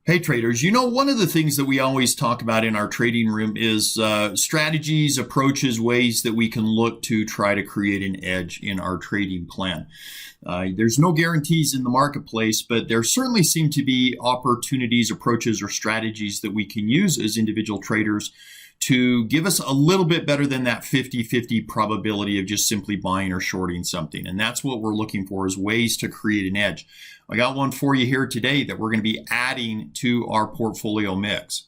Hey traders, one of the things that we always talk about in our trading room is strategies, approaches, ways that we can look to try to create an edge in our trading plan. There's no guarantees in the marketplace, but there certainly seem to be opportunities, approaches, or strategies that we can use as individual traders to give us a little bit better than that 50-50 probability of just simply buying or shorting something. And that's what we're looking for, is ways to create an edge. I got one for you here today that we're going to be adding to our portfolio mix.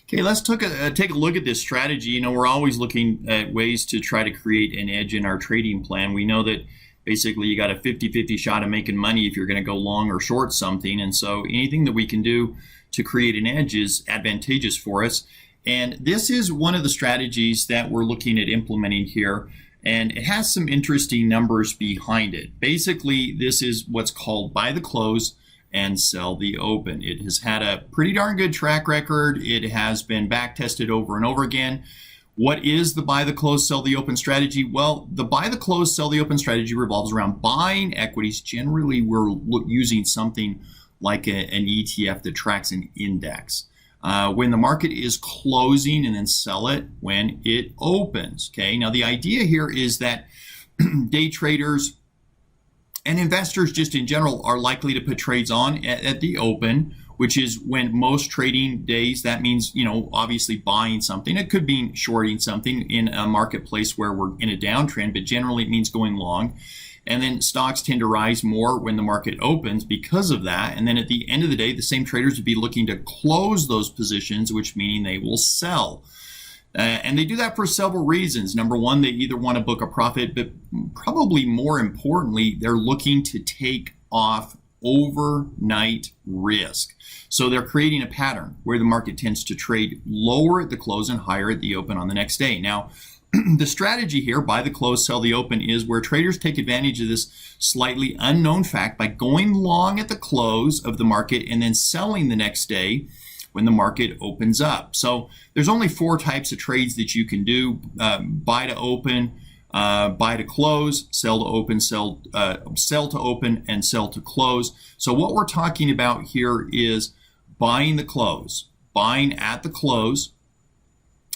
Okay, let's take a look at this strategy. We're always looking at ways to try to create an edge in our trading plan. We know that basically you got a 50-50 shot of making money if you're going to go long or short something. And so anything that we can do to create an edge is advantageous for us. And this is one of the strategies that we're looking at implementing here. And it has some interesting numbers behind it. Basically, this is what's called buy the close and sell the open. It has had a pretty darn good track record. It has been back tested over and over again. What is the buy the close, sell the open strategy? Well, the buy the close, sell the open strategy revolves around buying equities. Generally, we're using something like an ETF that tracks an index. When the market is closing, and then sell it when it opens. Okay, now the idea here is that day traders and investors just in general are likely to put trades on at the open, which is when most trading days, that means, obviously buying something. It could mean shorting something in a marketplace where we're in a downtrend, but generally it means going long. And then stocks tend to rise more when the market opens because of that. And then at the end of the day, the same traders would be looking to close those positions, which meaning they will sell. And they do that for several reasons. Number one, they either want to book a profit, but probably more importantly, they're looking to take off overnight risk. So they're creating a pattern where the market tends to trade lower at the close and higher at the open on the next day. Now, the strategy here, buy the close, sell the open, is where traders take advantage of this slightly unknown fact by going long at the close of the market and then selling the next day when the market opens up. So there's only 4 types of trades that you can do: buy to open, buy to close, sell to open, sell to open, and sell to close. So what we're talking about here is buying the close, buying at the close,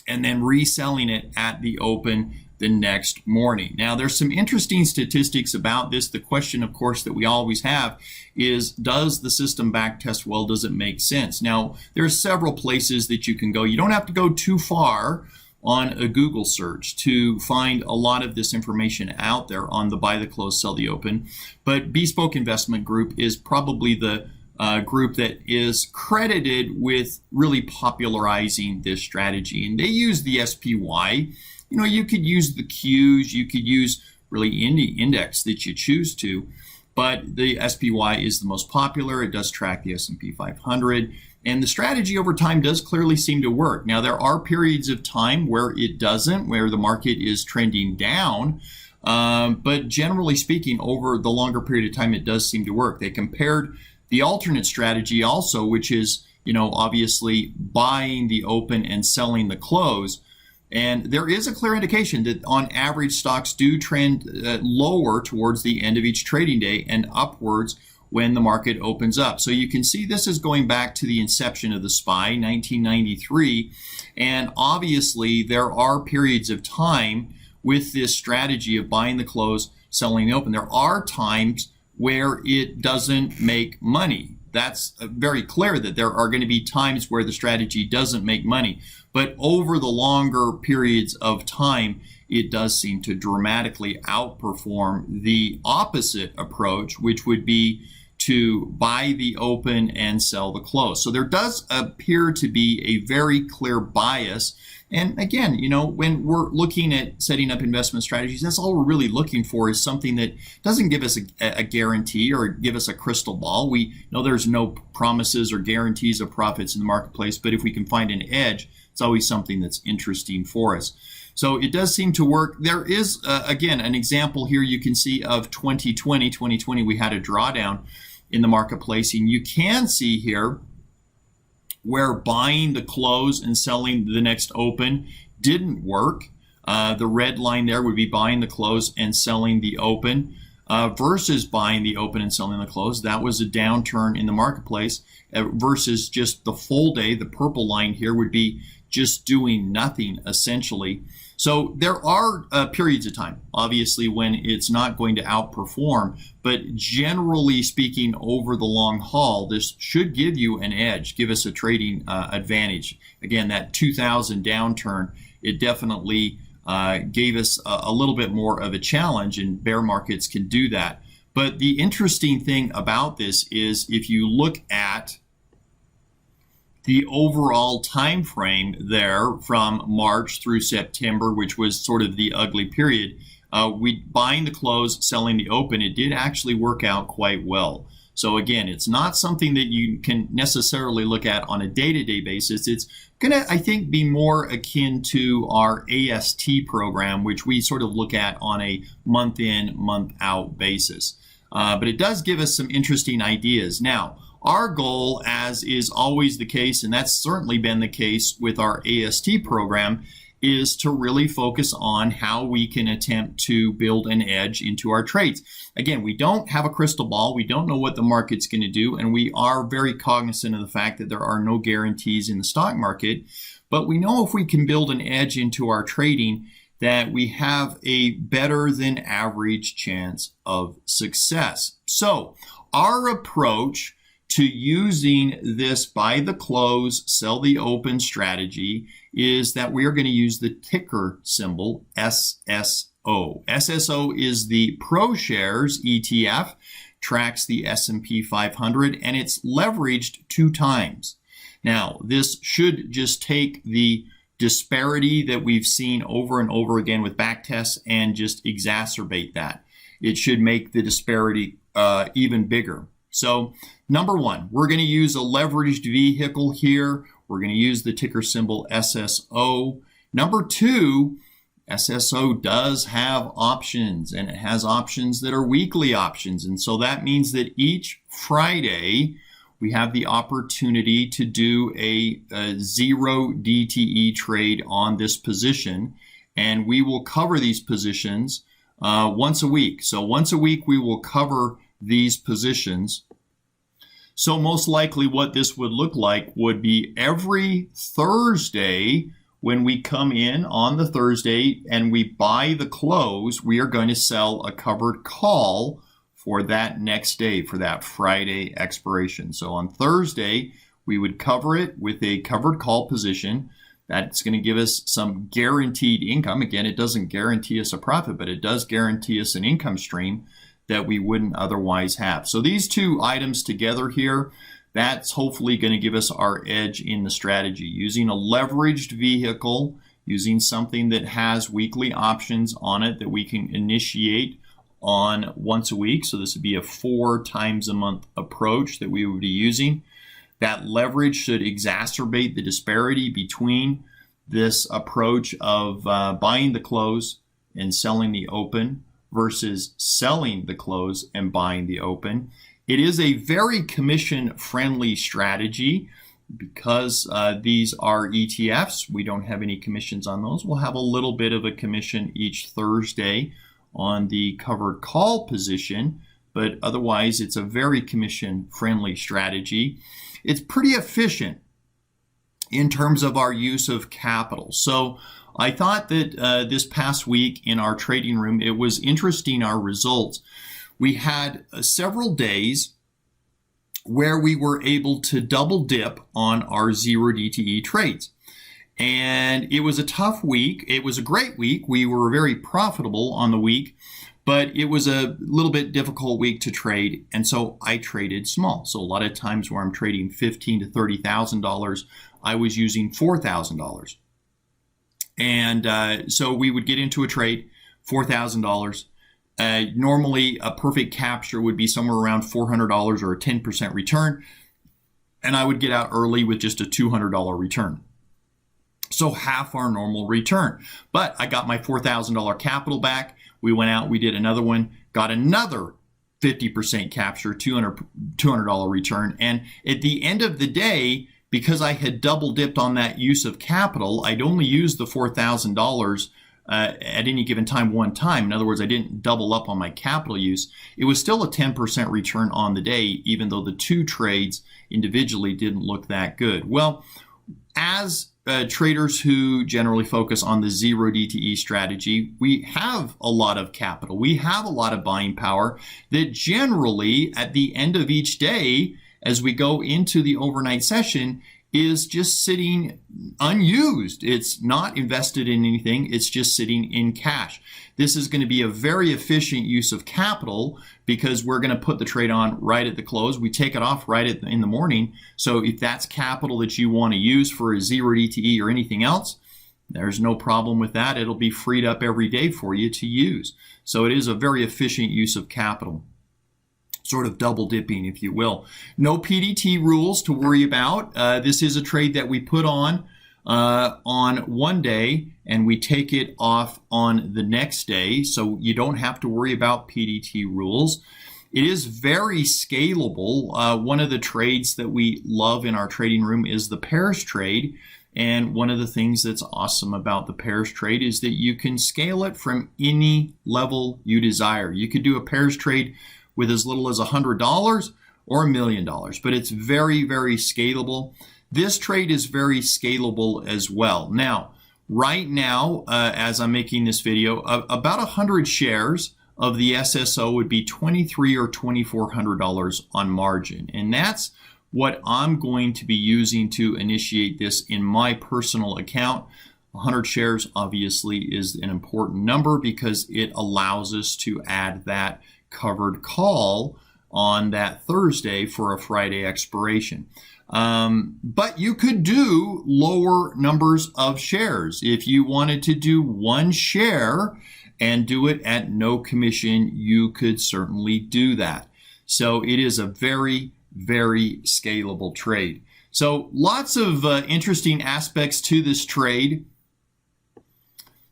and then reselling it at the open the next morning. Now, there's some interesting statistics about this. The question, of course, that we always have is, does the system back test well? Does it make sense? Now, there are several places that you can go. You don't have to go too far on a Google search to find a lot of this information out there on the buy the close, sell the open. But Bespoke Investment Group is probably the group that is credited with really popularizing this strategy. And they use the SPY. You could use the Qs, you could use really any index that you choose to, but the SPY is the most popular. It does track the S&P 500, and the strategy over time does clearly seem to work. Now, there are periods of time where it doesn't, where the market is trending down, but generally speaking, over the longer period of time, it does seem to work. They compared the alternate strategy also, which is, obviously buying the open and selling the close. And there is a clear indication that on average, stocks do trend lower towards the end of each trading day and upwards when the market opens up. So you can see this is going back to the inception of the SPY, 1993. And obviously, there are periods of time with this strategy of buying the close, selling the open. There are times where it doesn't make money. That's very clear that there are going to be times where the strategy doesn't make money. But over the longer periods of time, it does seem to dramatically outperform the opposite approach, which would be to buy the open and sell the close. So there does appear to be a very clear bias And again, when we're looking at setting up investment strategies, that's all we're really looking for is something that doesn't give us a guarantee or give us a crystal ball. We know there's no promises or guarantees of profits in the marketplace, but if we can find an edge, it's always something that's interesting for us. So it does seem to work. There is, again, an example here you can see of 2020. 2020, we had a drawdown in the marketplace, and you can see here where buying the close and selling the next open didn't work. The red line there would be buying the close and selling the open versus buying the open and selling the close. That was a downturn in the marketplace versus just the full day. The purple line here would be just doing nothing essentially. So there are periods of time, obviously, when it's not going to outperform, but generally speaking, over the long haul, this should give you an edge, give us a trading advantage. Again, that 2000 downturn, it definitely gave us a little bit more of a challenge, and bear markets can do that. But the interesting thing about this is if you look at the overall time frame there from March through September, which was sort of the ugly period, we buying the close, selling the open, it did actually work out quite well. So again, it's not something that you can necessarily look at on a day-to-day basis. It's going to, I think, be more akin to our AST program, which we sort of look at on a month-in, month-out basis. But it does give us some interesting ideas. Now, our goal, as is always the case, and that's certainly been the case with our AST program, is to really focus on how we can attempt to build an edge into our trades. Again, we don't have a crystal ball. We don't know what the market's going to do, and we are very cognizant of the fact that there are no guarantees in the stock market. But we know if we can build an edge into our trading, that we have a better than average chance of success. So our approach to using this buy the close, sell the open strategy is that we are going to use the ticker symbol SSO. SSO is the ProShares ETF, tracks the S&P 500, and it's leveraged 2 times. Now, this should just take the disparity that we've seen over and over again with backtests and just exacerbate that. It should make the disparity even bigger. So number one, we're going to use a leveraged vehicle here. We're going to use the ticker symbol SSO. Number two, SSO does have options, and it has options that are weekly options. And so that means that each Friday we have the opportunity to do a 0 DTE trade on this position. And we will cover these positions once a week. So once a week we will cover these positions. So most likely what this would look like would be every Thursday when we come in on the Thursday and we buy the close, we are going to sell a covered call for that next day, for that Friday expiration. So on Thursday, we would cover it with a covered call position. That's going to give us some guaranteed income. Again, it doesn't guarantee us a profit, but it does guarantee us an income stream that we wouldn't otherwise have. So these two items together here, that's hopefully going to give us our edge in the strategy. Using a leveraged vehicle, using something that has weekly options on it that we can initiate on once a week. So this would be a 4 times a month approach that we would be using. That leverage should exacerbate the disparity between this approach of buying the close and selling the open versus selling the close and buying the open. It is a very commission-friendly strategy because these are ETFs. We don't have any commissions on those. We'll have a little bit of a commission each Thursday on the covered call position, but otherwise it's a very commission-friendly strategy. It's pretty efficient in terms of our use of capital. So I thought that this past week in our trading room, it was interesting, our results. We had several days where we were able to double dip on our 0 DTE trades. And it was a tough week. It was a great week. We were very profitable on the week, but it was a little bit difficult week to trade. And so I traded small. So a lot of times where I'm trading $15,000 to $30,000, I was using $4,000. And so we would get into a trade, $4,000. Normally, a perfect capture would be somewhere around $400 or a 10% return. And I would get out early with just a $200 return. So half our normal return. But I got my $4,000 capital back. We went out, we did another one, got another 50% capture, $200 return. And at the end of the day, because I had double dipped on that use of capital, I'd only used the $4,000 at any given time one time. In other words, I didn't double up on my capital use. It was still a 10% return on the day, even though the two trades individually didn't look that good. Well, as traders who generally focus on the zero DTE strategy, we have a lot of capital. We have a lot of buying power that generally at the end of each day, as we go into the overnight session, is just sitting unused. It's not invested in anything. It's just sitting in cash. This is going to be a very efficient use of capital because we're going to put the trade on right at the close. We take it off right in the morning. So if that's capital that you want to use for a zero DTE or anything else, there's no problem with that. It'll be freed up every day for you to use. So it is a very efficient use of capital. Sort of double dipping, if you will. No PDT rules to worry about. This is a trade that we put on one day and we take it off on the next day. So you don't have to worry about PDT rules. It is very scalable. One of the trades that we love in our trading room is the pairs trade. And one of the things that's awesome about the pairs trade is that you can scale it from any level you desire. You could do a pairs trade with as little as $100 or $1 million, but it's very, very scalable. This trade is very scalable as well. Now, right now, as I'm making this video, about 100 shares of the SSO would be $2,300 or $2,400 on margin. And that's what I'm going to be using to initiate this in my personal account. 100 shares obviously is an important number because it allows us to add that covered call on that Thursday for a Friday expiration. But you could do lower numbers of shares. If you wanted to do one share and do it at no commission, you could certainly do that. So it is a very, very scalable trade. So lots of interesting aspects to this trade.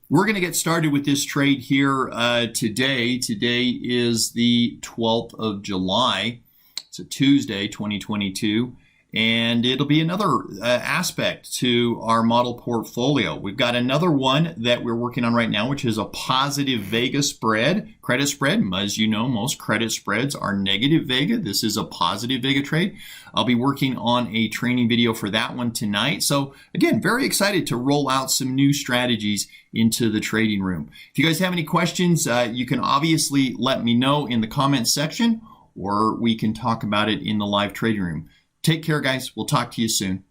We're going to get started with this trade here today. Today is the 12th of July. It's a Tuesday, 2022. And it'll be another aspect to our model portfolio. We've got another one that we're working on right now, which is a positive vega spread, credit spread. As you know, most credit spreads are negative vega. This is a positive vega trade. I'll be working on a training video for that one tonight. So again, very excited to roll out some new strategies into the trading room. If you guys have any questions, you can obviously let me know in the comments section, or we can talk about it in the live trading room. Take care, guys. We'll talk to you soon.